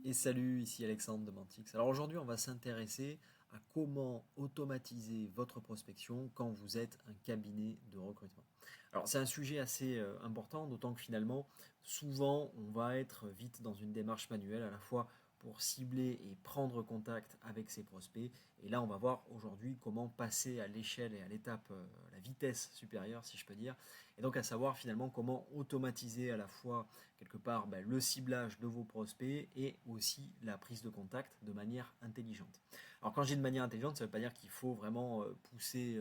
Et salut, ici Alexandre de Mantix. Alors aujourd'hui, on va s'intéresser à comment automatiser votre prospection quand vous êtes un cabinet de recrutement. Alors c'est un sujet assez important, d'autant que finalement, souvent, on va être vite dans une démarche manuelle à la fois pour cibler et prendre contact avec ses prospects. Et là, on va voir aujourd'hui comment passer à l'échelle et à l'étape, la vitesse supérieure, si je peux dire. Et donc à savoir finalement comment automatiser à la fois quelque part le ciblage de vos prospects et aussi la prise de contact de manière intelligente. Alors quand je dis de manière intelligente, ça ne veut pas dire qu'il faut vraiment pousser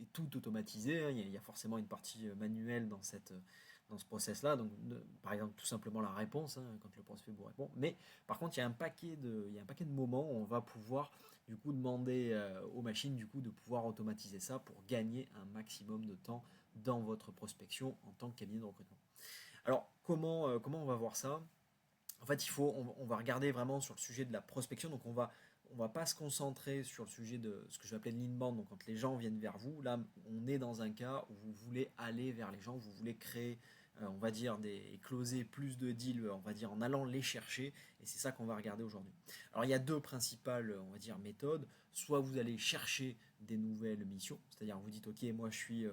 et tout automatiser, hein. Il y a forcément une partie manuelle dans ce process-là, donc par exemple tout simplement la réponse, hein, quand le prospect vous répond. Mais par contre, il y a un paquet de moments où on va pouvoir du coup demander aux machines du coup de pouvoir automatiser ça pour gagner un maximum de temps dans votre prospection en tant que cabinet de recrutement. Alors, comment on va voir ça? En fait, on va regarder vraiment sur le sujet de la prospection. Donc, on va pas se concentrer sur le sujet de ce que je vais appeler de l'inbound. Donc, quand les gens viennent vers vous, là, on est dans un cas où vous voulez aller vers les gens, vous voulez créer, on va dire, closer plus de deals, on va dire, en allant les chercher. Et c'est ça qu'on va regarder aujourd'hui. Alors, il y a deux principales, on va dire, méthodes. Soit vous allez chercher des nouvelles missions, c'est-à-dire vous dites, ok, moi, je suis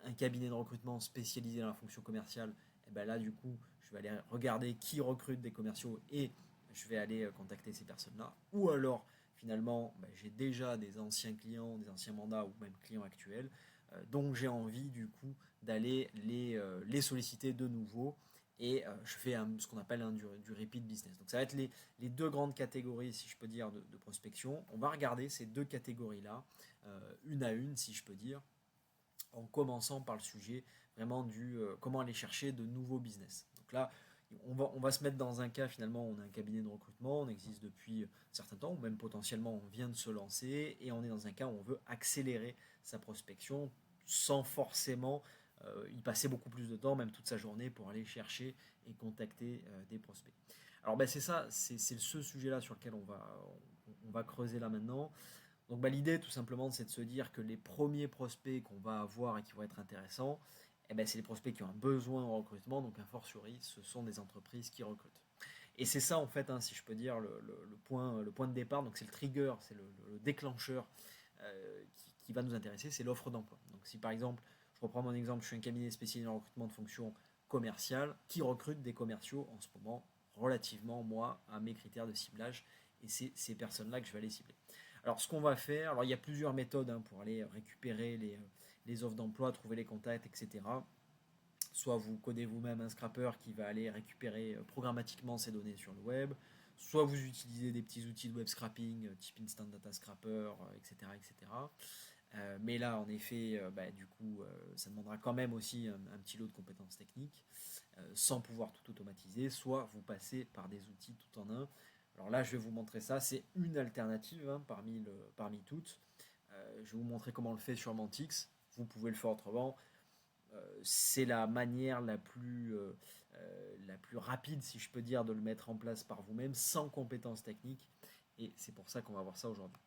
un cabinet de recrutement spécialisé dans la fonction commerciale, et ben là du coup je vais aller regarder qui recrute des commerciaux et je vais aller contacter ces personnes-là. Ou alors finalement j'ai déjà des anciens clients, des anciens mandats ou même clients actuels, donc j'ai envie du coup d'aller les solliciter de nouveau et je fais ce qu'on appelle du repeat business. Donc ça va être les deux grandes catégories, si je peux dire, de prospection. On va regarder ces deux catégories-là, une à une, si je peux dire, en commençant par le sujet vraiment du comment aller chercher de nouveaux business. Donc là, on va se mettre dans un cas, finalement, on a un cabinet de recrutement, on existe depuis un certain temps, ou même potentiellement on vient de se lancer, et on est dans un cas où on veut accélérer sa prospection sans forcément y passer beaucoup plus de temps, même toute sa journée, pour aller chercher et contacter des prospects. Alors ben, c'est ça, c'est ce sujet-là sur lequel on va creuser là maintenant. Donc bah, l'idée tout simplement c'est de se dire que les premiers prospects qu'on va avoir et qui vont être intéressants, eh ben, c'est les prospects qui ont un besoin en recrutement, donc a fortiori ce sont des entreprises qui recrutent. Et c'est ça en fait, hein, si je peux dire, le point de départ, donc c'est le trigger, c'est le déclencheur qui va nous intéresser, c'est l'offre d'emploi. Donc si par exemple, je reprends mon exemple, je suis un cabinet spécialisé en recrutement de fonctions commerciales qui recrute des commerciaux en ce moment relativement moi à mes critères de ciblage et c'est ces personnes-là que je vais aller cibler. Alors, ce qu'on va faire, alors il y a plusieurs méthodes hein, pour aller récupérer les offres d'emploi, trouver les contacts, etc. Soit vous codez vous-même un scrapper qui va aller récupérer programmatiquement ces données sur le web, soit vous utilisez des petits outils de web scrapping, type Instant Data Scrapper, etc., etc. Mais là, en effet, du coup, ça demandera quand même aussi un petit lot de compétences techniques, sans pouvoir tout automatiser. Soit vous passez par des outils tout en un. Alors là, je vais vous montrer ça. C'est une alternative hein, parmi toutes. Je vais vous montrer comment on le fait sur Mantix. Vous pouvez le faire autrement. C'est la manière la plus rapide, si je peux dire, de le mettre en place par vous-même, sans compétences techniques. Et c'est pour ça qu'on va voir ça aujourd'hui.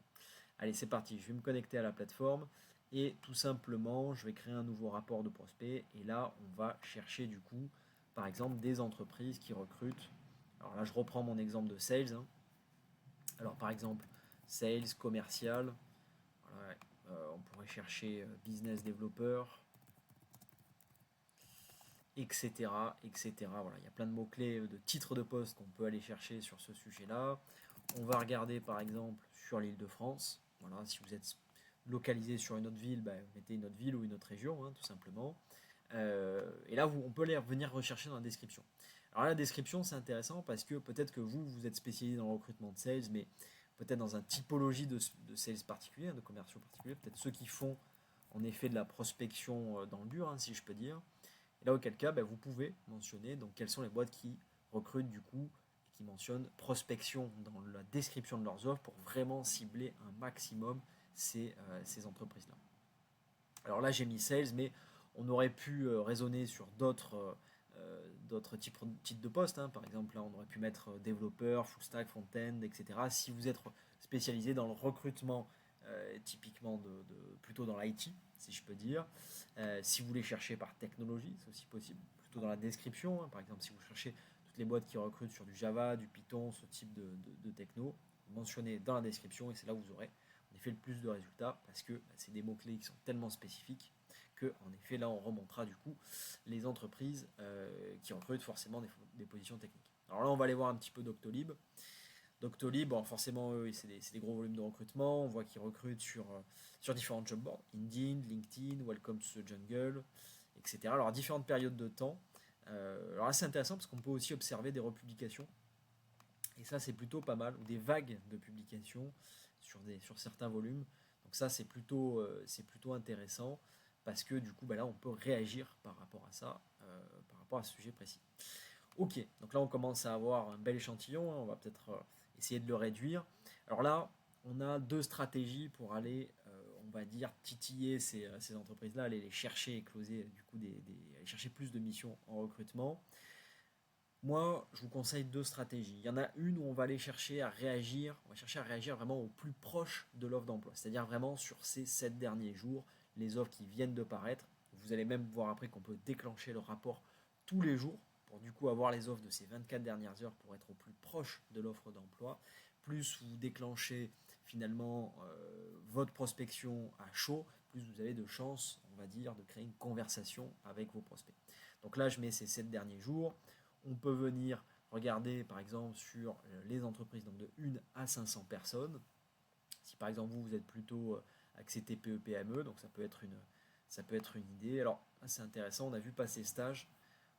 Allez, c'est parti, je vais me connecter à la plateforme et tout simplement, je vais créer un nouveau rapport de prospect et là, on va chercher du coup, par exemple, des entreprises qui recrutent. Alors là, je reprends mon exemple de sales, hein. Alors par exemple, sales, commercial, voilà, on pourrait chercher business developer, etc., etc. Voilà, il y a plein de mots-clés, de titres de poste qu'on peut aller chercher sur ce sujet-là. On va regarder par exemple sur l'île de France. Voilà, si vous êtes localisé sur une autre ville, bah, vous mettez une autre ville ou une autre région, hein, tout simplement. Et là, on peut venir rechercher dans la description. Alors la description, c'est intéressant parce que peut-être que vous êtes spécialisé dans le recrutement de sales, mais peut-être dans une typologie de sales particulier, de commerciaux particuliers, peut-être ceux qui font en effet de la prospection dans le dur, hein, si je peux dire. Et là, auquel cas, vous pouvez mentionner donc, quelles sont les boîtes qui recrutent du coup et qui mentionnent prospection dans la description de leurs offres pour vraiment cibler un maximum ces entreprises-là. Alors là, j'ai mis sales, mais on aurait pu raisonner sur d'autres types de postes, hein. Par exemple, là, on aurait pu mettre développeur, full stack, front-end, etc. Si vous êtes spécialisé dans le recrutement, typiquement plutôt dans l'IT, si je peux dire. Si vous voulez chercher par technologie, c'est aussi possible, plutôt dans la description, hein. Par exemple, si vous cherchez toutes les boîtes qui recrutent sur du Java, du Python, ce type de techno, mentionnez dans la description et c'est là où vous aurez en effet le plus de résultats parce que c'est des mots-clés qui sont tellement spécifiques que en effet là on remontera du coup les entreprises qui recrutent forcément des positions techniques. Alors là on va aller voir un petit peu Doctolib. Doctolib, bon, forcément eux c'est des gros volumes de recrutement, on voit qu'ils recrutent sur différents job boards, Indeed, LinkedIn, Welcome to the Jungle, etc. Alors à différentes périodes de temps. Alors là c'est intéressant parce qu'on peut aussi observer des republications et ça c'est plutôt pas mal, ou des vagues de publications sur certains volumes. Donc ça c'est plutôt intéressant parce que du coup là on peut réagir par rapport à ça, par rapport à ce sujet précis. Ok, donc là on commence à avoir un bel échantillon, hein, on va peut-être essayer de le réduire. Alors là on a deux stratégies pour aller, on va dire, titiller ces entreprises-là, aller les chercher et closer du coup aller chercher plus de missions en recrutement. Moi, je vous conseille deux stratégies. Il y en a une où on va aller chercher à réagir, on va chercher à réagir vraiment au plus proche de l'offre d'emploi, c'est-à-dire vraiment sur ces 7 derniers jours, les offres qui viennent de paraître. Vous allez même voir après qu'on peut déclencher le rapport tous les jours pour du coup avoir les offres de ces 24 dernières heures pour être au plus proche de l'offre d'emploi. Plus vous déclenchez finalement votre prospection à chaud, plus vous avez de chances, on va dire, de créer une conversation avec vos prospects. Donc là, je mets ces 7 derniers jours. On peut venir regarder par exemple sur les entreprises donc de 1 à 500 personnes. Si par exemple vous êtes plutôt axé TPE PME, donc ça peut être une idée. Alors c'est intéressant, on a vu passer stage.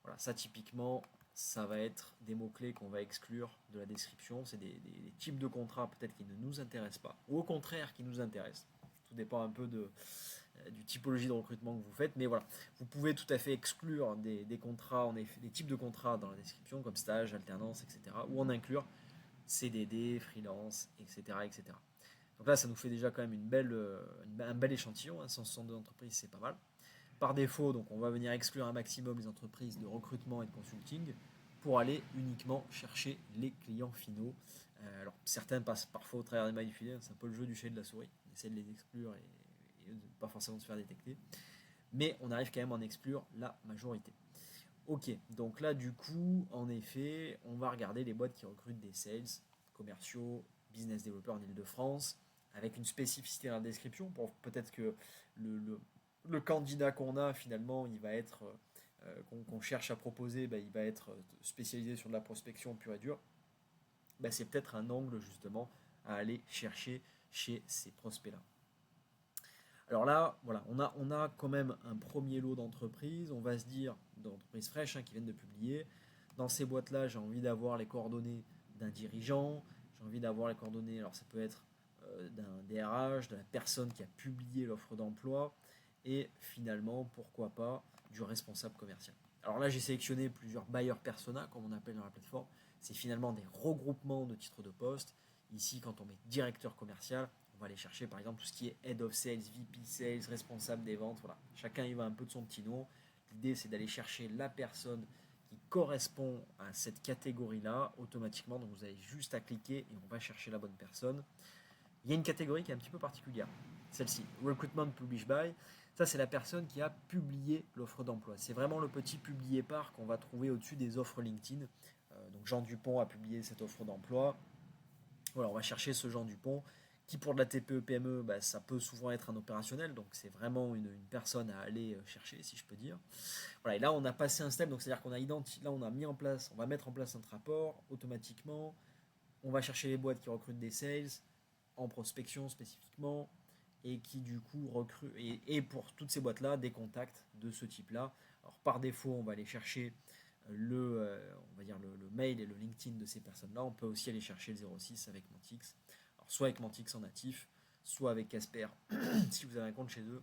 Voilà, ça typiquement ça va être des mots-clés qu'on va exclure de la description. C'est des types de contrats peut-être qui ne nous intéressent pas, ou au contraire qui nous intéressent. Tout dépend un peu du typologie de recrutement que vous faites, mais voilà, vous pouvez tout à fait exclure des contrats, en effet, des types de contrats dans la description, comme stage, alternance, etc., ou en inclure CDD, freelance, etc., etc. Donc là, ça nous fait déjà quand même un bel échantillon, hein, 162 entreprises, c'est pas mal. Par défaut, donc on va venir exclure un maximum les entreprises de recrutement et de consulting pour aller uniquement chercher les clients finaux. Alors certains passent parfois au travers des mailles du filet, c'est un peu le jeu du chat et de la souris, on essaie de les exclure et pas forcément de se faire détecter, mais on arrive quand même à en exclure la majorité. Ok, donc là du coup, en effet, on va regarder les boîtes qui recrutent des sales, commerciaux, business développeurs en Ile-de-France, avec une spécificité dans la description, pour peut-être que le candidat qu'on a finalement, il va être, qu'on cherche à proposer, il va être spécialisé sur de la prospection pure et dure. C'est peut-être un angle justement à aller chercher chez ces prospects-là. Alors là, voilà, on a quand même un premier lot d'entreprises. On va se dire, d'entreprises fraîches qui viennent de publier. Dans ces boîtes-là, j'ai envie d'avoir les coordonnées d'un dirigeant. J'ai envie d'avoir les coordonnées, alors ça peut être d'un DRH, de la personne qui a publié l'offre d'emploi. Et finalement, pourquoi pas, du responsable commercial. Alors là, j'ai sélectionné plusieurs buyers persona, comme on appelle dans la plateforme. C'est finalement des regroupements de titres de poste. Ici, quand on met directeur commercial, on va aller chercher par exemple tout ce qui est Head of Sales, VP Sales, responsable des ventes. Voilà. Chacun y va un peu de son petit nom. L'idée, c'est d'aller chercher la personne qui correspond à cette catégorie-là automatiquement. Donc vous avez juste à cliquer et on va chercher la bonne personne. Il y a une catégorie qui est un petit peu particulière. Celle-ci, Recruitment Published By. Ça, c'est la personne qui a publié l'offre d'emploi. C'est vraiment le petit publié par qu'on va trouver au-dessus des offres LinkedIn. Donc Jean Dupont a publié cette offre d'emploi. Voilà, on va chercher ce Jean Dupont qui, pour de la TPE-PME, ça peut souvent être un opérationnel. Donc c'est vraiment une personne à aller chercher, si je peux dire. Voilà, et là, on a passé un step. Donc c'est-à-dire qu'on a identifié, là, on a mis en place, on va mettre en place notre rapport automatiquement. On va chercher les boîtes qui recrutent des sales en prospection spécifiquement et qui du coup recrutent et pour toutes ces boîtes là des contacts de ce type là. Alors par défaut on va aller chercher on va dire le mail et le LinkedIn de ces personnes là. On peut aussi aller chercher le 06 avec Mantix, alors soit avec Mantix en natif, soit avec Casper si vous avez un compte chez eux.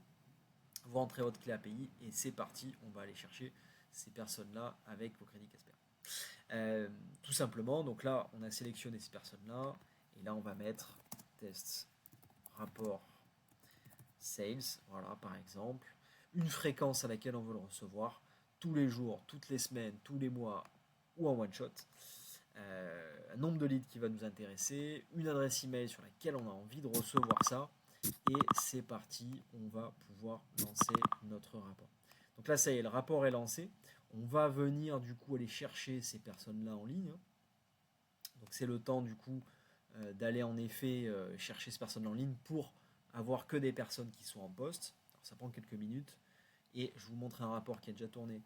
Vous rentrez votre clé API et c'est parti, on va aller chercher ces personnes là avec vos crédits Casper. Tout simplement, donc là on a sélectionné ces personnes là et là on va mettre test rapport sales, voilà par exemple, une fréquence à laquelle on veut le recevoir, tous les jours, toutes les semaines, tous les mois ou en one shot, un nombre de leads qui va nous intéresser, une adresse email sur laquelle on a envie de recevoir ça, et c'est parti, on va pouvoir lancer notre rapport. Donc là ça y est, le rapport est lancé. On va venir du coup aller chercher ces personnes-là en ligne. Donc c'est le temps du coup d'aller en effet chercher ces personnes en ligne pour avoir que des personnes qui sont en poste. Alors, ça prend quelques minutes et je vous montre un rapport qui a déjà tourné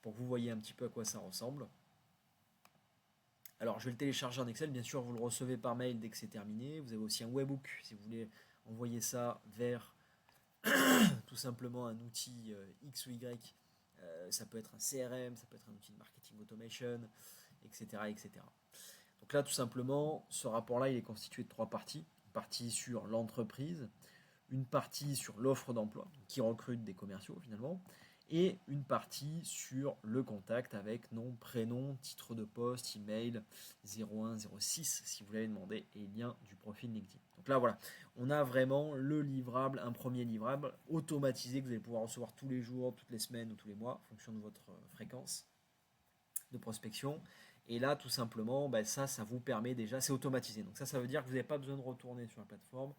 pour que vous voyez un petit peu à quoi ça ressemble. Alors je vais le télécharger en Excel, bien sûr vous le recevez par mail dès que c'est terminé. Vous avez aussi un webhook si vous voulez envoyer ça vers tout simplement un outil X ou Y. Ça peut être un CRM, ça peut être un outil de marketing automation, etc., etc. Donc là, tout simplement, ce rapport-là, il est constitué de 3 parties. Une partie sur l'entreprise, une partie sur l'offre d'emploi, qui recrute des commerciaux finalement, et une partie sur le contact avec nom, prénom, titre de poste, email, 01, 06 si vous l'avez demandé, et lien du profil LinkedIn. Donc là, voilà, on a vraiment le livrable, un premier livrable automatisé que vous allez pouvoir recevoir tous les jours, toutes les semaines ou tous les mois, en fonction de votre fréquence de prospection. Et là, tout simplement, ça vous permet déjà, c'est automatisé. Donc ça veut dire que vous n'avez pas besoin de retourner sur la plateforme.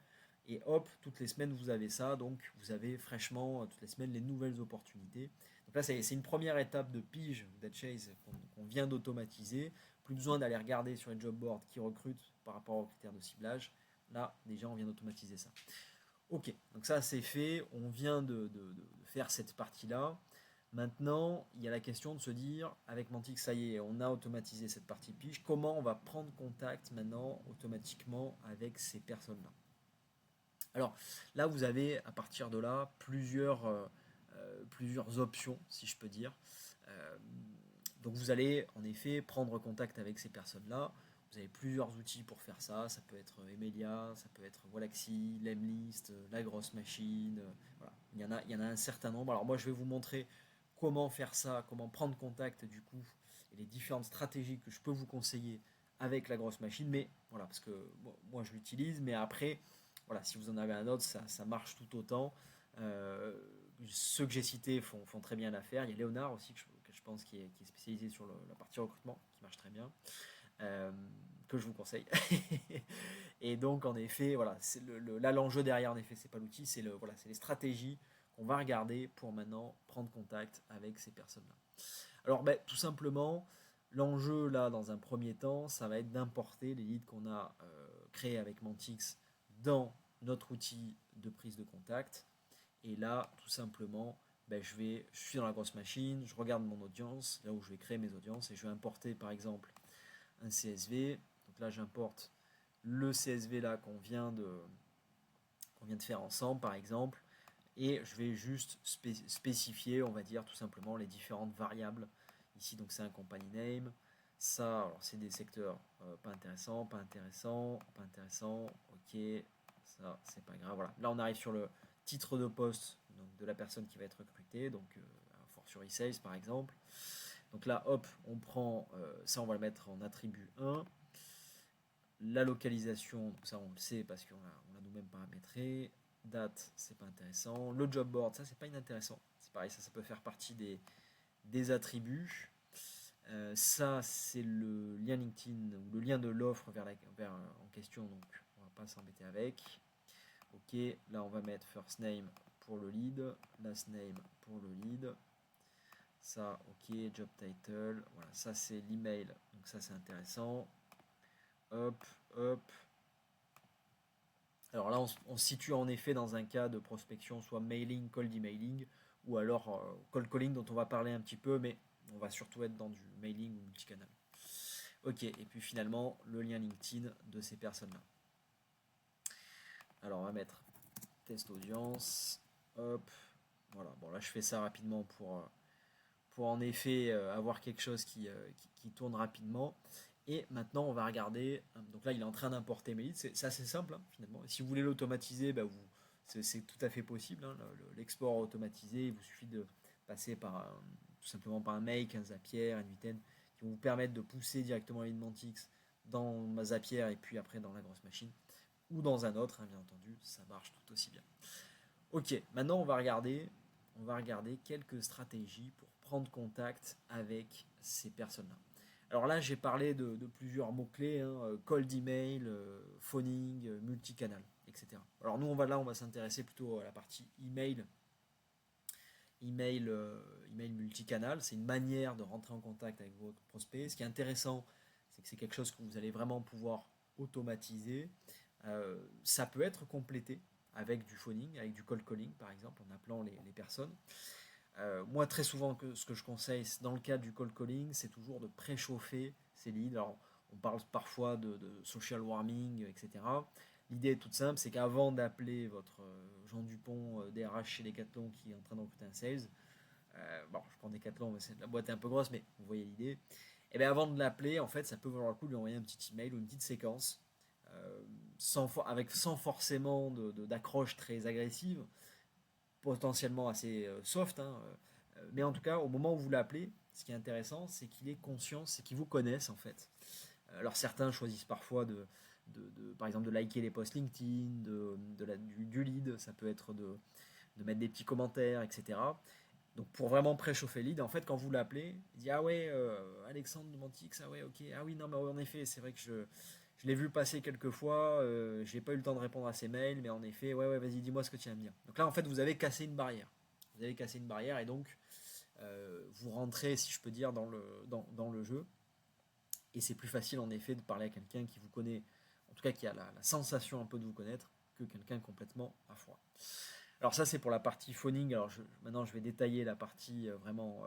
Et hop, toutes les semaines, vous avez ça. Donc vous avez fraîchement, toutes les semaines, les nouvelles opportunités. Donc là, c'est une première étape de pige d'AdChase qu'on vient d'automatiser. Plus besoin d'aller regarder sur les job boards qui recrutent par rapport aux critères de ciblage. Là, déjà, on vient d'automatiser ça. Ok, donc ça, c'est fait. On vient de faire cette partie-là. Maintenant, il y a la question de se dire, avec Mantix, ça y est, on a automatisé cette partie pige, comment on va prendre contact maintenant automatiquement avec ces personnes-là. Alors là, vous avez à partir de là plusieurs options, si je peux dire. Euh, donc vous allez en effet prendre contact avec ces personnes-là. Vous avez plusieurs outils pour faire ça. Ça peut être Emilia, ça peut être Walaxy, Lemlist, la grosse machine. Voilà. Il y en a un certain nombre. Alors moi, je vais vous montrer comment faire ça, comment prendre contact du coup, et les différentes stratégies que je peux vous conseiller avec la grosse machine. Mais voilà, parce que bon, moi je l'utilise, mais après, voilà, si vous en avez un autre, ça marche tout autant. Euh, Ceux que j'ai cités font très bien l'affaire. Il y a Léonard aussi, que je pense qui est spécialisé sur la partie recrutement, qui marche très bien, euh, que je vous conseille. Et donc, en effet, voilà, là, l'enjeu derrière, en effet, c'est pas l'outil, c'est les stratégies qu'on va regarder pour maintenant prendre contact avec ces personnes-là. Alors, tout simplement, l'enjeu, là, dans un premier temps, ça va être d'importer les leads qu'on a créés avec Mantix dans notre outil de prise de contact. Et là, tout simplement, je suis dans la grosse machine, je regarde mon audience, là où je vais créer mes audiences, et je vais importer par exemple un CSV. Donc là, j'importe le CSV là qu'on vient de faire ensemble, par exemple, et je vais juste spécifier, on va dire tout simplement, les différentes variables. Ici, donc c'est un company name. Ça, alors c'est des secteurs pas intéressants, pas intéressants, pas intéressants. Ok, ça c'est pas grave. Voilà. Là, on arrive sur le titre de poste donc, de la personne qui va être recrutée, donc fort sur e-sales par exemple. Donc là, hop, on prend ça, on va le mettre en attribut 1. La localisation, donc ça on le sait parce qu'on l'a nous-mêmes paramétré. Date, c'est pas intéressant. Le job board, ça c'est pas inintéressant. C'est pareil, ça peut faire partie des attributs. Ça c'est le lien LinkedIn ou le lien de l'offre vers en question, donc on va pas s'embêter avec. Ok, là on va mettre first name pour le lead, last name pour le lead. Ça, ok, job title, voilà, ça c'est l'email, donc ça c'est intéressant. Hop, hop. Alors là, on se situe en effet dans un cas de prospection, soit mailing, cold emailing, ou alors cold calling dont on va parler un petit peu, mais on va surtout être dans du mailing ou multicanal. Ok, et puis finalement, le lien LinkedIn de ces personnes-là. Alors on va mettre test audience, hop, voilà, bon là je fais ça rapidement pour en effet avoir quelque chose qui tourne rapidement. Et maintenant, on va regarder. Donc là, il est en train d'importer mes leads. C'est assez simple, hein, finalement. Si vous voulez l'automatiser, c'est tout à fait possible. Hein, l'export automatisé, il vous suffit de passer tout simplement par un Make, un Zapier, un Inviten, qui vont vous permettre de pousser directement les leads Mantix dans Zapier et puis après dans la grosse machine. Ou dans un autre, hein, bien entendu. Ça marche tout aussi bien. Ok, maintenant, on va regarder quelques stratégies pour prendre contact avec ces personnes-là. Alors là, j'ai parlé de plusieurs mots-clés, hein, cold email, phoning, multicanal, etc. Alors nous, on va s'intéresser plutôt à la partie email email multicanal. C'est une manière de rentrer en contact avec votre prospect. Ce qui est intéressant, c'est que c'est quelque chose que vous allez vraiment pouvoir automatiser. Ça peut être complété avec du phoning, avec du cold calling par exemple, en appelant les personnes. Moi, très souvent, ce que je conseille dans le cadre du cold calling, c'est toujours de préchauffer ces leads. Alors, on parle parfois de social warming, etc. L'idée est toute simple, c'est qu'avant d'appeler votre Jean Dupont DRH chez Decathlon qui est en train de recruter un sales, bon, je prends Decathlon, mais la boîte est un peu grosse, mais vous voyez l'idée. Et bien avant de l'appeler, en fait, ça peut valoir le coup de lui envoyer un petit email ou une petite séquence, sans forcément d'accroche très agressive, potentiellement assez soft, hein, mais en tout cas, au moment où vous l'appelez, ce qui est intéressant, c'est qu'il est conscient, c'est qu'il vous connaisse en fait. Alors certains choisissent parfois par exemple de liker les posts LinkedIn, du lead, ça peut être de mettre des petits commentaires, etc. Donc pour vraiment préchauffer le lead, en fait quand vous l'appelez, il dit ah ouais Alexandre de Mantix, ah ouais ok, ah oui non mais en effet c'est vrai que je l'ai vu passer quelques fois, j'ai pas eu le temps de répondre à ses mails, mais en effet ouais vas-y dis-moi ce que tu vas me dire. Donc là en fait vous avez cassé une barrière, et donc vous rentrez si je peux dire dans le jeu, et c'est plus facile en effet de parler à quelqu'un qui vous connaît, en tout cas qui a la sensation un peu de vous connaître, que quelqu'un complètement à froid. Alors ça c'est pour la partie phoning. Alors maintenant je vais détailler la partie vraiment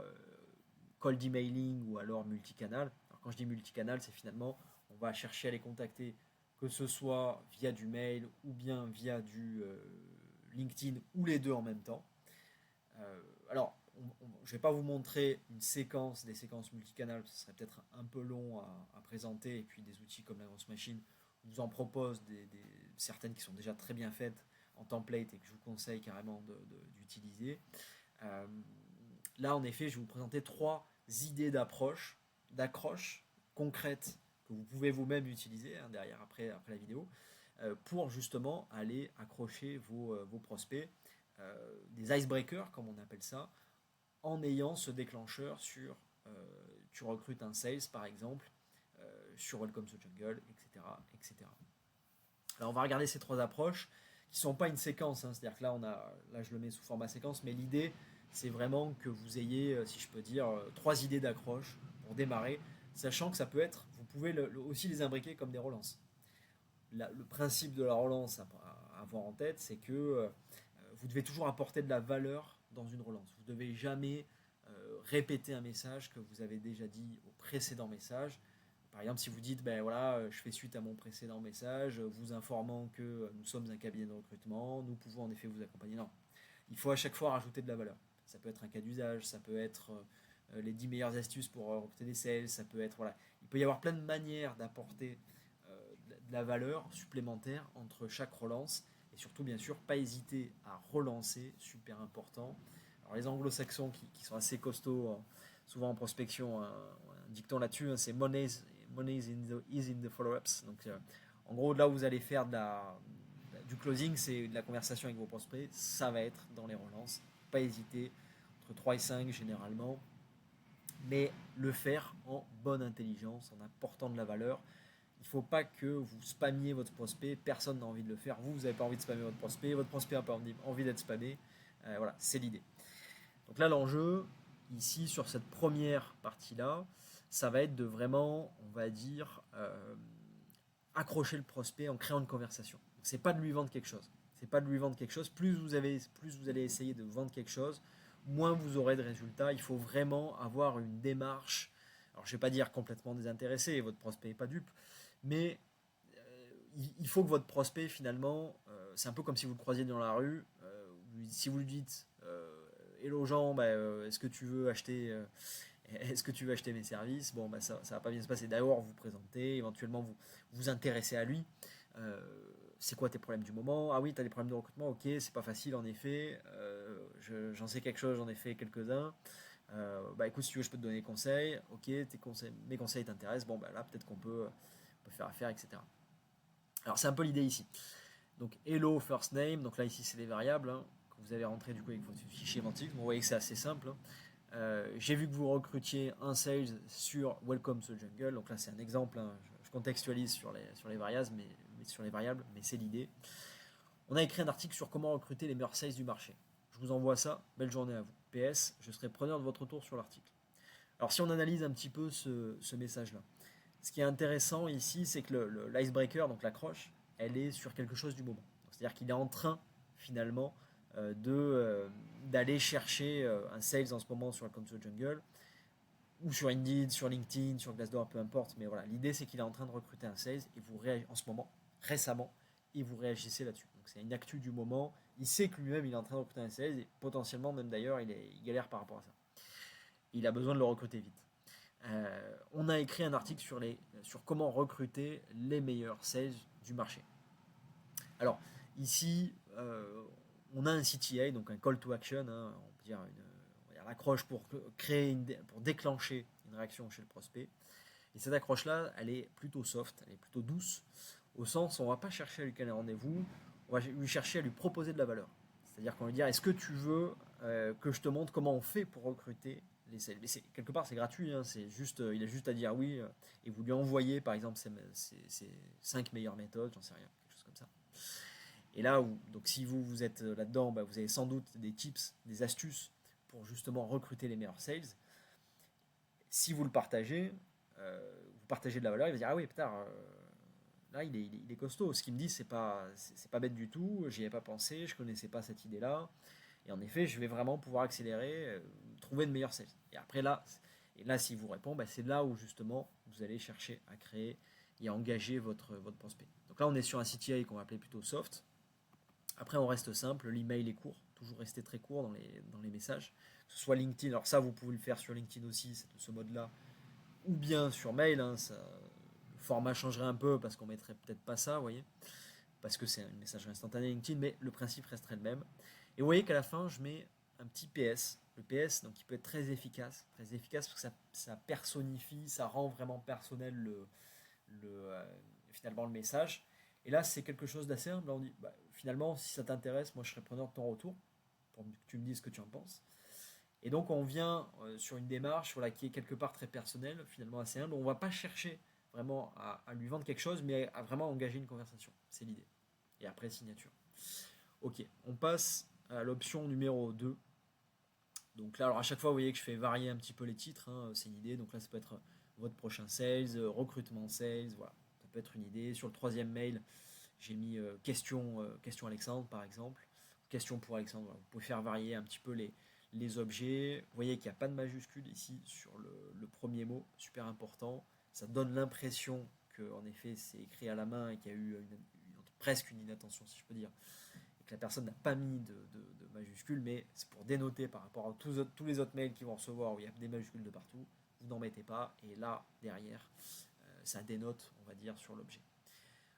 cold emailing ou alors multicanal. Alors quand je dis multicanal, c'est finalement on va chercher à les contacter, que ce soit via du mail ou bien via du LinkedIn ou les deux en même temps. Alors je ne vais pas vous montrer des séquences multicanales, ce serait peut-être un peu long à présenter, et puis des outils comme la grosse machine vous en propose certaines qui sont déjà très bien faites en template et que je vous conseille carrément d'utiliser. Euh, Là, en effet, je vais vous présenter 3 idées d'accroche concrètes que vous pouvez vous-même utiliser derrière après la vidéo pour justement aller accrocher vos prospects, des icebreakers comme on appelle ça, en ayant ce déclencheur sur tu recrutes un sales par exemple, sur Welcome to Jungle, etc., etc. Alors on va regarder ces 3 approches qui ne sont pas une séquence, hein, c'est-à-dire que là je le mets sous format séquence, mais l'idée c'est vraiment que vous ayez, si je peux dire, 3 idées d'accroche pour démarrer, sachant que ça peut être, vous pouvez aussi les imbriquer comme des relances. Le principe de la relance à avoir en tête, c'est que vous devez toujours apporter de la valeur dans une relance. Vous ne devez jamais répéter un message que vous avez déjà dit au précédent message. Par exemple, si vous dites, ben voilà, je fais suite à mon précédent message, vous informant que nous sommes un cabinet de recrutement, nous pouvons en effet vous accompagner. Non, il faut à chaque fois rajouter de la valeur. Ça peut être un cas d'usage, ça peut être les 10 meilleures astuces pour recruter des sales, ça peut être, voilà. Il peut y avoir plein de manières d'apporter de la valeur supplémentaire entre chaque relance, et surtout, bien sûr, pas hésiter à relancer, super important. Alors, les anglo-saxons qui sont assez costauds, souvent en prospection, un dicton là-dessus, c'est money is in the follow-ups. Donc, en gros, là où vous allez faire du closing, c'est de la conversation avec vos prospects, ça va être dans les relances. Pas hésiter, entre 3 et 5 généralement, mais le faire en bonne intelligence, en apportant de la valeur. Il ne faut pas que vous spammiez votre prospect, personne n'a envie de le faire, vous n'avez pas envie de spammer votre prospect n'a pas envie d'être spammé, voilà, c'est l'idée. Donc là l'enjeu, ici sur cette première partie-là, ça va être de vraiment, on va dire, accrocher le prospect en créant une conversation. C'est pas de lui vendre quelque chose. C'est pas de lui vendre quelque chose. Plus vous allez essayer de vendre quelque chose, moins vous aurez de résultats. Il faut vraiment avoir une démarche. Alors je vais pas dire complètement désintéressé, votre prospect n'est pas dupe, mais il faut que votre prospect finalement, c'est un peu comme si vous le croisiez dans la rue. Si vous lui dites hello Jean, bah, est-ce que tu veux acheter mes services? Bon, bah, ça va pas bien se passer. D'abord, vous présentez, éventuellement vous intéressez à lui. Euh, c'est quoi tes problèmes du moment? Ah oui, tu as des problèmes de recrutement, ok, c'est pas facile en effet. J'en sais quelque chose, j'en ai fait quelques-uns. Bah écoute, si tu veux, je peux te donner des conseils. Ok, mes conseils t'intéressent. Bon, bah là, peut-être qu'on peut faire affaire, etc. Alors, c'est un peu l'idée ici. Donc, hello, first name. Donc là, ici, c'est des variables hein, que vous avez rentrées du coup avec votre fichier Mantix. Vous voyez que c'est assez simple. J'ai vu que vous recrutiez un sales sur Welcome to Jungle. Donc là, c'est un exemple. Hein. Je contextualise sur les variables, mais c'est l'idée. On a écrit un article sur comment recruter les meilleurs sales du marché. Je vous envoie ça. Belle journée à vous. PS, je serai preneur de votre retour sur l'article. Alors si on analyse un petit peu ce message-là, ce qui est intéressant ici, c'est que l'icebreaker, donc l'accroche, elle est sur quelque chose du moment. C'est-à-dire qu'il est en train finalement d'aller chercher un sales en ce moment sur Welcome to the Jungle, ou sur Indeed, sur LinkedIn, sur Glassdoor, peu importe. Mais voilà, l'idée c'est qu'il est en train de recruter un sales et vous réagissez en ce moment, récemment, et vous réagissez là-dessus. Donc c'est une actu du moment. Il sait que lui-même il est en train de recruter un sales et potentiellement même d'ailleurs il galère par rapport à ça. Il a besoin de le recruter vite. On a écrit un article sur comment recruter les meilleurs sales du marché. Alors ici, on a un CTA, donc un call to action, hein, on peut dire l'accroche pour pour déclencher une réaction chez le prospect. Et cette accroche-là, elle est plutôt soft, elle est plutôt douce, au sens où on ne va pas chercher à lui caler un rendez-vous, on va lui chercher à lui proposer de la valeur. C'est-à-dire qu'on va lui dire, est-ce que tu veux que je te montre comment on fait pour recruter les sales? Mais quelque part, c'est gratuit, hein, il a juste à dire oui, et vous lui envoyez, par exemple, ses 5 meilleures méthodes, j'en sais rien, quelque chose comme ça. Et là, donc si vous êtes là-dedans, bah, vous avez sans doute des tips, des astuces pour justement recruter les meilleurs sales. Si vous le partagez, vous partagez de la valeur, il va dire ah oui putain, là il est costaud. Ce qu'il me dit c'est pas bête du tout, j'y ai pas pensé, je connaissais pas cette idée-là. Et en effet, je vais vraiment pouvoir accélérer, trouver de meilleurs sales. Et après là, s'il vous répond, bah, c'est là où justement vous allez chercher à créer et à engager votre prospect. Donc là, on est sur un CTA qu'on va appeler plutôt soft. Après, on reste simple, l'email est court, toujours rester très court dans les messages. Que ce soit LinkedIn, alors ça, vous pouvez le faire sur LinkedIn aussi, ce mode-là, ou bien sur mail. Hein, le format changerait un peu parce qu'on mettrait peut-être pas ça, vous voyez, parce que c'est une messagerie instantanée LinkedIn, mais le principe resterait le même. Et vous voyez qu'à la fin, je mets un petit PS. Le PS, donc, il peut être très efficace parce que ça personnifie, ça rend vraiment personnel finalement le message. Et là, c'est quelque chose d'assez humble. On dit, bah, finalement, si ça t'intéresse, moi, je serais preneur de ton retour pour que tu me dises ce que tu en penses. Et donc, on vient sur une démarche voilà, qui est quelque part très personnelle, finalement assez humble. On ne va pas chercher vraiment à lui vendre quelque chose, mais à vraiment engager une conversation. C'est l'idée. Et après, signature. Ok, on passe à l'option numéro 2. Donc là, alors à chaque fois, vous voyez que je fais varier un petit peu les titres. Hein, c'est une idée. Donc là, ça peut être votre prochain sales, recrutement sales. Voilà, ça peut être une idée. Sur le troisième mail, j'ai mis question Alexandre, par exemple. Question pour Alexandre. Voilà. Vous pouvez faire varier un petit peu les objets. Vous voyez qu'il n'y a pas de majuscule ici sur le premier mot. Super important. Ça donne l'impression qu'en effet, c'est écrit à la main et qu'il y a eu presque une inattention, si je peux dire, que la personne n'a pas mis de majuscules, mais c'est pour dénoter par rapport à tous les autres mails qu'ils vont recevoir où il y a des majuscules de partout. Vous n'en mettez pas, et là, derrière, ça dénote, on va dire, sur l'objet.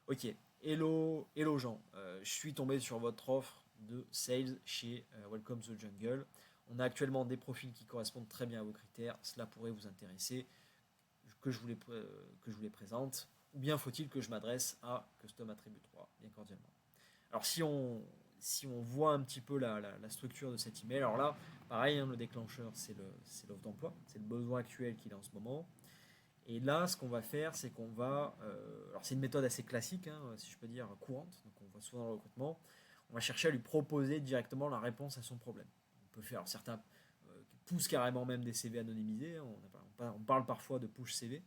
Ok, hello Jean, je suis tombé sur votre offre de sales chez Welcome to the Jungle. On a actuellement des profils qui correspondent très bien à vos critères, cela pourrait vous intéresser, que je vous les présente, ou bien faut-il que je m'adresse à Custom Attribute 3, bien cordialement. Alors si on voit un petit peu la structure de cet email, alors là, pareil, hein, le déclencheur, c'est l'offre d'emploi, c'est le besoin actuel qu'il a en ce moment. Et là, ce qu'on va faire, c'est qu'on va... alors c'est une méthode assez classique, hein, si je peux dire, courante, donc on voit souvent dans le recrutement. On va chercher à lui proposer directement la réponse à son problème. On peut faire, alors certains poussent carrément même des CV anonymisés, hein, on parle parfois de push CV.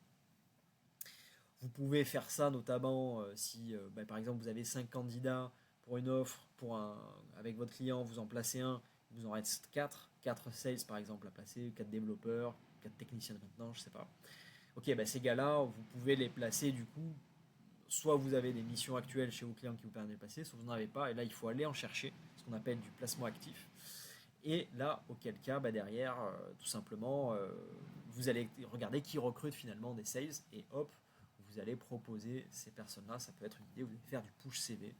Vous pouvez faire ça notamment si, par exemple, vous avez 5 candidats pour une offre, avec votre client, vous en placez un, il vous en reste 4 sales par exemple à placer, 4 développeurs, 4 techniciens de maintenance, je sais pas. Ok, ces gars-là, vous pouvez les placer du coup, soit vous avez des missions actuelles chez vos clients qui vous permettent de les placer, soit vous n'en avez pas, et là il faut aller en chercher, ce qu'on appelle du placement actif. Et là, auquel cas, derrière, tout simplement, vous allez regarder qui recrute finalement des sales, et hop, vous allez proposer ces personnes-là. Ça peut être une idée, vous allez faire du push CV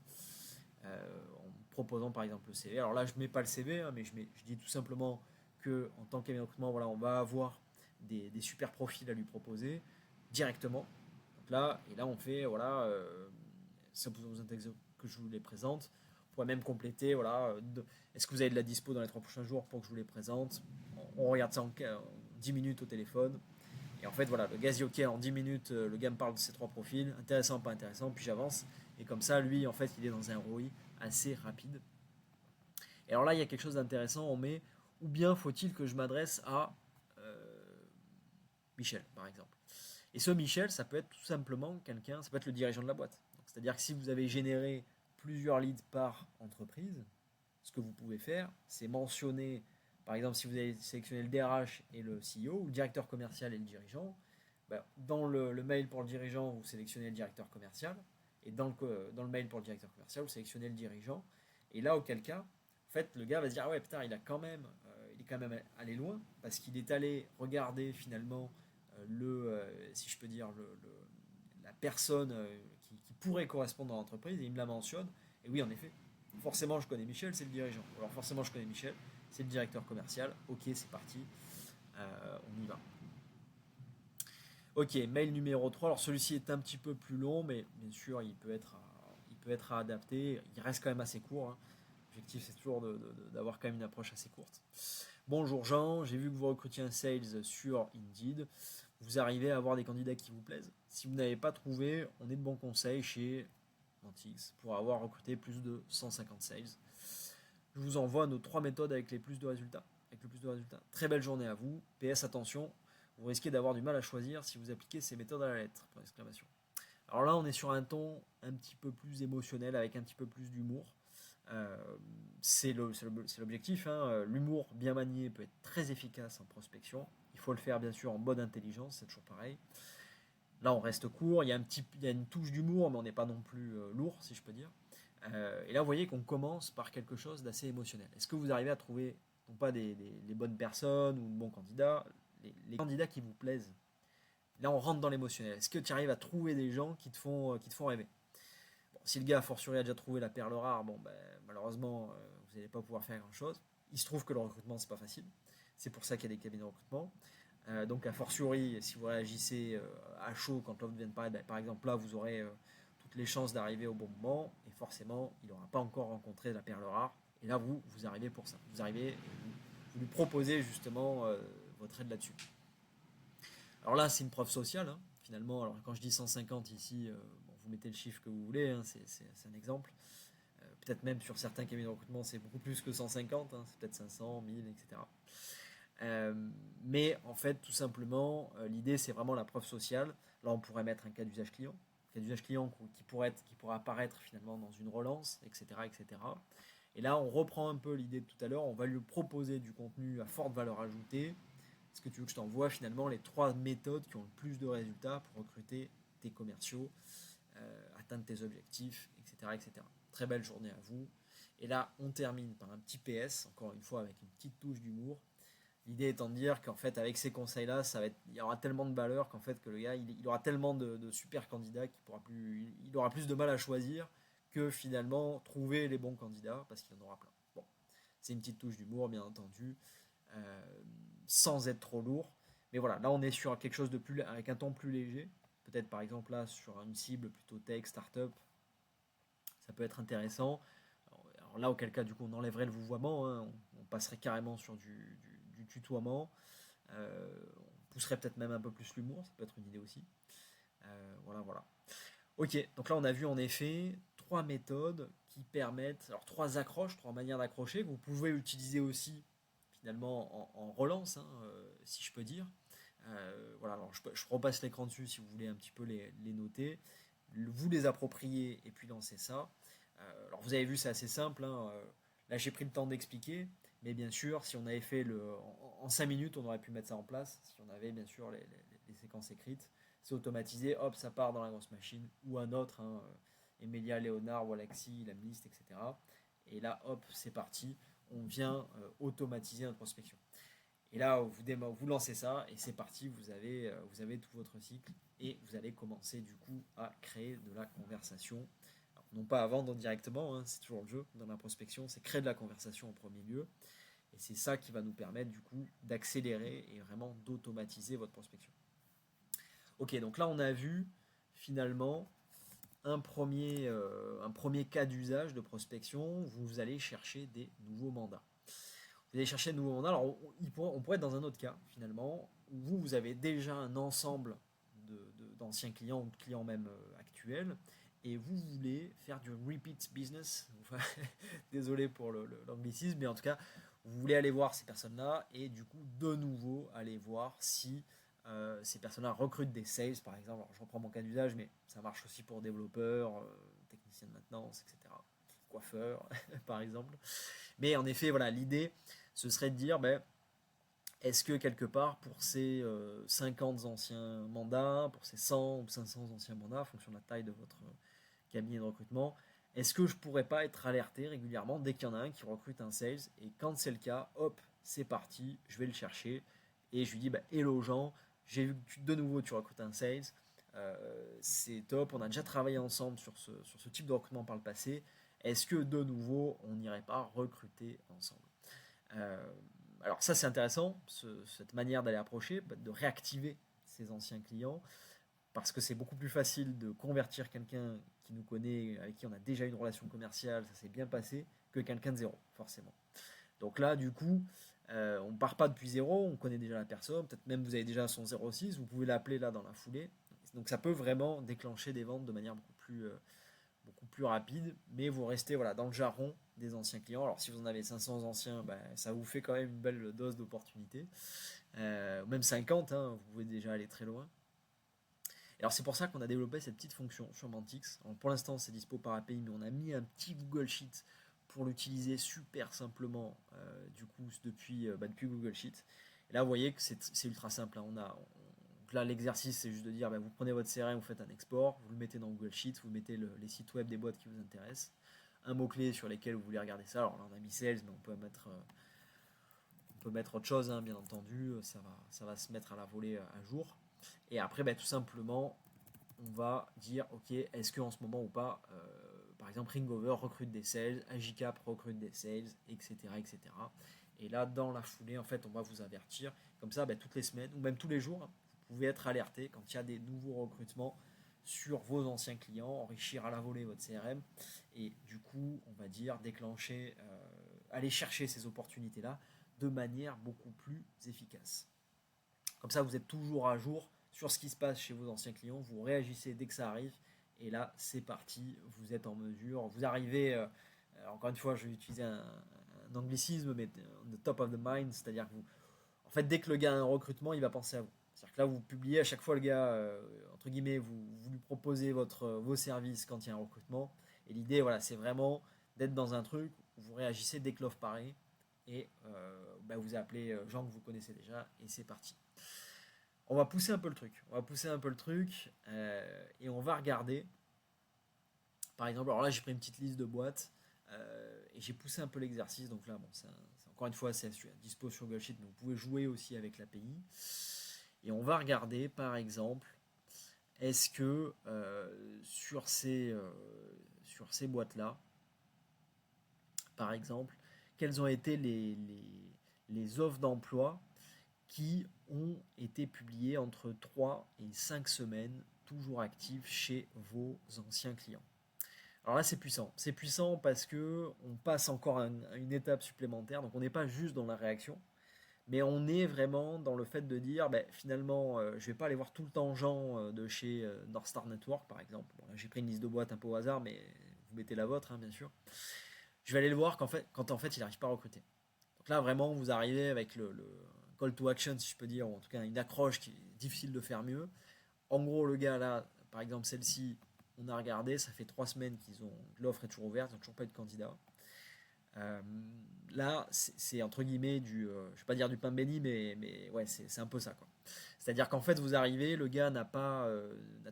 en proposant par exemple le CV. Alors là, je ne mets pas le CV, hein, mais je dis tout simplement que en tant qu'agent de recrutement, voilà, on va avoir des super profils à lui proposer directement. Donc là, on fait, voilà, ça vous intéresse que je vous les présente. On pourrait même compléter, voilà, est-ce que vous avez de la dispo dans les 3 prochains jours pour que je vous les présente. On regarde ça en 10 minutes au téléphone. Et en fait, voilà, le gars dit ok, en 10 minutes, le gars me parle de ces 3 profils, intéressant, pas intéressant, puis j'avance. Et comme ça, lui, en fait, il est dans un ROI assez rapide. Et alors là, il y a quelque chose d'intéressant, on met ou bien faut-il que je m'adresse à Michel, par exemple. Et ce Michel, ça peut être tout simplement quelqu'un, ça peut être le dirigeant de la boîte. C'est-à-dire que si vous avez généré plusieurs leads par entreprise, ce que vous pouvez faire, c'est mentionner, par exemple, si vous avez sélectionné le DRH et le CEO, ou le directeur commercial et le dirigeant, dans le mail pour le dirigeant, vous sélectionnez le directeur commercial, et dans le mail pour le directeur commercial, vous sélectionnez le dirigeant, et là, auquel cas, en fait, le gars va se dire, ah ouais, putain, il est quand même allé loin, parce qu'il est allé regarder finalement si je peux dire, la personne qui pourrait correspondre dans l'entreprise, et il me la mentionne, et oui, en effet, forcément, je connais Michel, c'est le dirigeant. Alors, forcément, je connais Michel, c'est le directeur commercial. Ok, c'est parti. On y va. Ok, mail numéro 3. Alors, celui-ci est un petit peu plus long, mais bien sûr, il peut être adapté. Il reste quand même assez court, hein. L'objectif, c'est toujours d'avoir quand même une approche assez courte. Bonjour Jean, j'ai vu que vous recrutiez un sales sur Indeed. Vous arrivez à avoir des candidats qui vous plaisent. Si vous n'avez pas trouvé, on est de bons conseils chez Mantix pour avoir recruté plus de 150 sales. Je vous envoie nos 3 méthodes avec les plus de résultats. Avec le plus de résultats. Très belle journée à vous. PS attention, vous risquez d'avoir du mal à choisir si vous appliquez ces méthodes à la lettre. Pour exclamation. Alors là, on est sur un ton un petit peu plus émotionnel, avec un petit peu plus d'humour. Euh, c'est l'objectif, hein. L'humour bien manié peut être très efficace en prospection. Il faut le faire bien sûr en mode intelligence, c'est toujours pareil. Là, on reste court, il y a une touche d'humour, mais on n'est pas non plus lourd, si je peux dire. Et là, vous voyez qu'on commence par quelque chose d'assez émotionnel. Est-ce que vous arrivez à trouver, non pas les bonnes personnes ou de bons candidats, les candidats qui vous plaisent? Là, on rentre dans l'émotionnel. Est-ce que tu arrives à trouver des gens qui te font rêver? Bon, si le gars, a fortiori, a déjà trouvé la perle rare, bon, malheureusement, vous n'allez pas pouvoir faire grand-chose. Il se trouve que le recrutement, c'est pas facile. C'est pour ça qu'il y a des cabinets de recrutement. Donc, a fortiori, si vous réagissez à chaud quand l'offre vient de paraître, par exemple, là, vous aurez toutes les chances d'arriver au bon moment. Et forcément, il n'aura pas encore rencontré la perle rare. Et là, vous arrivez pour ça. Vous arrivez et vous lui proposez justement votre aide là-dessus. Alors là, c'est une preuve sociale, hein, finalement. Alors, quand je dis 150 ici, bon, vous mettez le chiffre que vous voulez, hein, c'est un exemple. Peut-être même sur certains cabinets de recrutement, c'est beaucoup plus que 150, hein, c'est peut-être 500, 1000, etc. Mais en fait, tout simplement, l'idée, c'est vraiment la preuve sociale. Là, on pourrait mettre un cas d'usage client. Cas d'usage client qui pourrait apparaître finalement dans une relance, etc., etc. Et là, on reprend un peu l'idée de tout à l'heure. On va lui proposer du contenu à forte valeur ajoutée. Est-ce que tu veux que je t'envoie finalement les 3 méthodes qui ont le plus de résultats pour recruter tes commerciaux, atteindre tes objectifs, etc., etc. Très belle journée à vous. Et là, on termine par un petit PS, encore une fois avec une petite touche d'humour. L'idée étant de dire qu'en fait, avec ces conseils-là, il y aura tellement de valeur qu'en fait, que le gars, il aura tellement de super candidats il aura plus de mal à choisir que finalement trouver les bons candidats parce qu'il y en aura plein. Bon, c'est une petite touche d'humour, bien entendu, sans être trop lourd. Mais voilà, là, on est sur quelque chose de plus, avec un ton plus léger. Peut-être par exemple là sur une cible plutôt tech, startup, ça peut être intéressant. Alors là, auquel cas, du coup, on enlèverait le vouvoiement, hein, on passerait carrément sur du tutoiement. On pousserait peut-être même un peu plus l'humour, ça peut être une idée aussi. Voilà, voilà. Ok, donc là on a vu en effet 3 méthodes qui permettent, alors 3 accroches, 3 manières d'accrocher que vous pouvez utiliser aussi finalement en relance, hein, si je peux dire. Voilà, alors je repasse l'écran dessus si vous voulez un petit peu les noter. Vous les approprier et puis lancer ça. Alors vous avez vu, c'est assez simple, hein. Là j'ai pris le temps d'expliquer, mais bien sûr, si on avait fait en 5 minutes, on aurait pu mettre ça en place. Si on avait bien sûr les séquences écrites, c'est automatisé, hop, ça part dans la grosse machine, ou un autre, hein, Emilia, Léonard, Walaxy, Lamlist, etc. Et là, hop, c'est parti, on vient automatiser notre prospection. Et là, vous lancez ça, et c'est parti, vous avez tout votre cycle, et vous allez commencer du coup à créer de la conversation. Alors, non pas à vendre directement, hein, c'est toujours le jeu dans la prospection, c'est créer de la conversation en premier lieu. Et c'est ça qui va nous permettre du coup d'accélérer et vraiment d'automatiser votre prospection. Ok, donc là on a vu finalement un premier cas d'usage de prospection. Vous allez chercher des nouveaux mandats. Vous allez chercher de nouveaux mandats. Alors on pourrait être dans un autre cas finalement où vous avez déjà un ensemble d'anciens clients ou de clients même actuels et vous voulez faire du repeat business. Enfin, désolé pour l'anglicisme, mais en tout cas Vous voulez aller voir ces personnes-là et du coup, de nouveau, aller voir si ces personnes-là recrutent des sales, par exemple. Alors, je reprends mon cas d'usage, mais ça marche aussi pour développeurs, techniciens de maintenance, etc. Coiffeurs, par exemple. Mais en effet, voilà, l'idée, ce serait de dire, ben, est-ce que quelque part, pour ces 50 anciens mandats, pour ces 100 ou 500 anciens mandats, en fonction de la taille de votre cabinet de recrutement, est-ce que je pourrais pas être alerté régulièrement dès qu'il y en a un qui recrute un sales? Et quand c'est le cas, hop, c'est parti, je vais le chercher. Et je lui dis, bah, hello Jean, j'ai vu que de nouveau tu recrutes un sales. C'est top, on a déjà travaillé ensemble sur ce type de recrutement par le passé. Est-ce que de nouveau, on n'irait pas recruter ensemble? Euh, alors ça c'est intéressant, cette manière d'aller approcher, de réactiver ses anciens clients, parce que c'est beaucoup plus facile de convertir quelqu'un qui nous connaît, avec qui on a déjà une relation commerciale, ça s'est bien passé, que quelqu'un de zéro, forcément. Donc là, du coup, on ne part pas depuis zéro, on connaît déjà la personne, peut-être même vous avez déjà son 06, vous pouvez l'appeler là dans la foulée. Donc ça peut vraiment déclencher des ventes de manière beaucoup plus rapide, mais vous restez voilà, dans le jargon des anciens clients. Alors si vous en avez 500 anciens, ben, ça vous fait quand même une belle dose d'opportunité. Même 50, hein, vous pouvez déjà aller très loin. Alors c'est pour ça qu'on a développé cette petite fonction sur Mantix. Alors, pour l'instant c'est dispo par API, mais on a mis un petit Google Sheet pour l'utiliser super simplement du coup depuis Google Sheet. Et là vous voyez que c'est ultra simple. Hein. Donc là l'exercice c'est juste de dire bah, vous prenez votre CRM, vous faites un export, vous le mettez dans Google Sheet, vous mettez les sites web des boîtes qui vous intéressent, un mot-clé sur lesquels vous voulez regarder ça. Alors là on a mis Sales, mais on peut mettre autre chose, hein, bien entendu, ça va se mettre à la volée à jour. Et après, bah, tout simplement, on va dire, ok, est-ce qu'en ce moment ou pas, par exemple, Ringover recrute des sales, Agicap recrute des sales, etc., etc. Et là, dans la foulée, en fait, on va vous avertir, comme ça, bah, toutes les semaines, ou même tous les jours, vous pouvez être alerté quand il y a des nouveaux recrutements sur vos anciens clients, enrichir à la volée votre CRM, et du coup, on va dire, déclencher, aller chercher ces opportunités-là de manière beaucoup plus efficace. Comme ça, vous êtes toujours à jour sur ce qui se passe chez vos anciens clients, vous réagissez dès que ça arrive, et là, c'est parti, vous êtes en mesure, vous arrivez, encore une fois, je vais utiliser un anglicisme, mais on the top of the mind, c'est-à-dire que vous, en fait, dès que le gars a un recrutement, il va penser à vous. C'est-à-dire que là, vous publiez à chaque fois le gars, entre guillemets, vous lui proposez vos services quand il y a un recrutement, et l'idée, voilà, c'est vraiment d'être dans un truc où vous réagissez dès que l'offre paraît, et bah, vous appelez gens que vous connaissez déjà, et c'est parti. On va pousser un peu le truc. On va pousser un peu le truc et on va regarder. Par exemple, alors là j'ai pris une petite liste de boîtes et j'ai poussé un peu l'exercice. Donc là, bon, encore une fois, c'est dispo sur Google Sheet, mais vous pouvez jouer aussi avec l'API. Et on va regarder, par exemple, est-ce que sur ces boîtes-là, par exemple, quelles ont été les offres d'emploi qui ont été publiées entre 3 et 5 semaines, toujours actives chez vos anciens clients. Alors là, c'est puissant. C'est puissant parce que on passe encore à une étape supplémentaire. Donc on n'est pas juste dans la réaction, mais on est vraiment dans le fait de dire, ben, finalement, je vais pas aller voir tout le temps Jean de chez North Star Network, par exemple. Bon, j'ai pris une liste de boîtes un peu au hasard, mais vous mettez la vôtre, hein, bien sûr. Je vais aller le voir quand en fait il n'arrive pas à recruter. Donc là, vraiment, vous arrivez avec le call to action, si je peux dire, ou en tout cas une accroche qui est difficile de faire mieux. En gros, le gars là, par exemple celle-ci, on a regardé, ça fait 3 semaines l'offre est toujours ouverte, ils n'ont toujours pas eu de candidat. Euh, Là, c'est entre guillemets je vais pas dire du pain béni, mais ouais, c'est un peu ça quoi. C'est-à-dire qu'en fait, vous arrivez, le gars n'a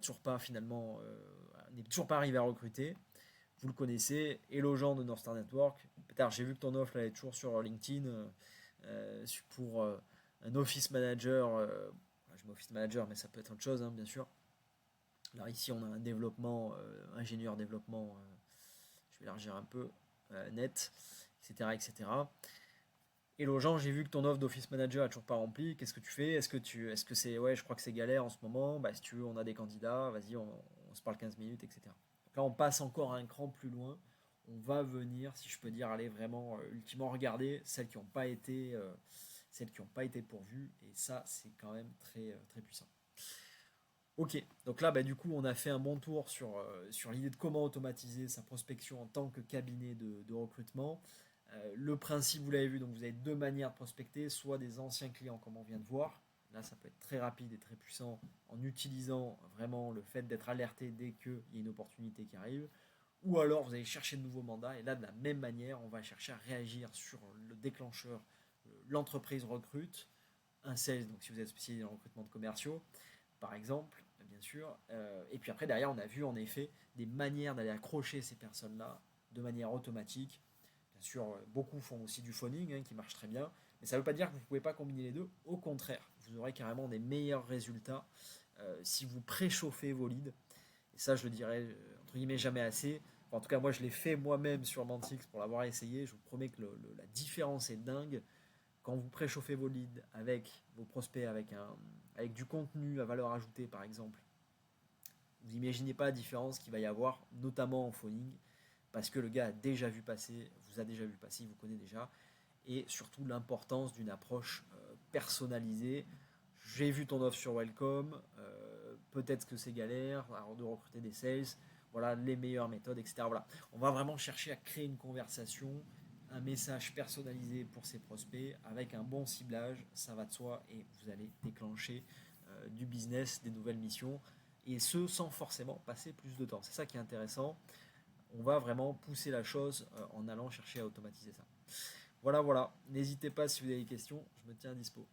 toujours pas finalement, n'est toujours pas arrivé à recruter. Vous le connaissez, hello Jean de North Star Network. Pétard, j'ai vu que ton offre là, est toujours sur LinkedIn pour un office manager. Je mets office manager, mais ça peut être autre chose, hein, bien sûr. Alors ici, on a un développement, ingénieur développement, je vais élargir un peu, net, etc., etc. Hello Jean, j'ai vu que ton offre d'office manager est toujours pas remplie. Qu'est-ce que tu fais? Est-ce que c'est, ouais, je crois que c'est galère en ce moment. Bah, si tu veux, on a des candidats. Vas-y, on se parle 15 minutes, etc. Donc là, on passe encore un cran plus loin. On va venir, si je peux dire, aller vraiment ultimement regarder celles qui n'ont pas été pourvues. Et ça, c'est quand même très, très puissant. Ok, donc là, bah, du coup, on a fait un bon tour sur l'idée de comment automatiser sa prospection en tant que cabinet de recrutement. Le principe, vous l'avez vu, donc vous avez deux manières de prospecter, soit des anciens clients comme on vient de voir. Là, ça peut être très rapide et très puissant en utilisant vraiment le fait d'être alerté dès qu'il y a une opportunité qui arrive. Ou alors, vous allez chercher de nouveaux mandats. Et là, de la même manière, on va chercher à réagir sur le déclencheur. L'entreprise recrute un sales, donc si vous êtes spécialisé dans le recrutement de commerciaux, par exemple, bien sûr. Et puis après, derrière, on a vu en effet des manières d'aller accrocher ces personnes-là de manière automatique. Bien sûr, beaucoup font aussi du phoning, qui marche très bien. Mais ça ne veut pas dire que vous ne pouvez pas combiner les deux. Au contraire, vous aurez carrément des meilleurs résultats si vous préchauffez vos leads. Et ça, je le dirais, entre guillemets, jamais assez. Enfin, en tout cas, moi, je l'ai fait moi-même sur Mantix pour l'avoir essayé. Je vous promets que la différence est dingue. Quand vous préchauffez vos leads avec vos prospects, avec du contenu à valeur ajoutée, par exemple, vous n'imaginez pas la différence qu'il va y avoir, notamment en phoning, parce que le gars a déjà vu passer, vous a déjà vu passer, il vous connaît déjà, et surtout l'importance d'une approche personnalisée. J'ai vu ton offre sur Welcome, peut-être que c'est galère, alors de recruter des sales, voilà les meilleures méthodes, etc. Voilà. On va vraiment chercher à créer une conversation, un message personnalisé pour ses prospects, avec un bon ciblage, ça va de soi, et vous allez déclencher du business, des nouvelles missions, et ce sans forcément passer plus de temps. C'est ça qui est intéressant. On va vraiment pousser la chose en allant chercher à automatiser ça. Voilà, voilà. N'hésitez pas si vous avez des questions, je me tiens à dispo.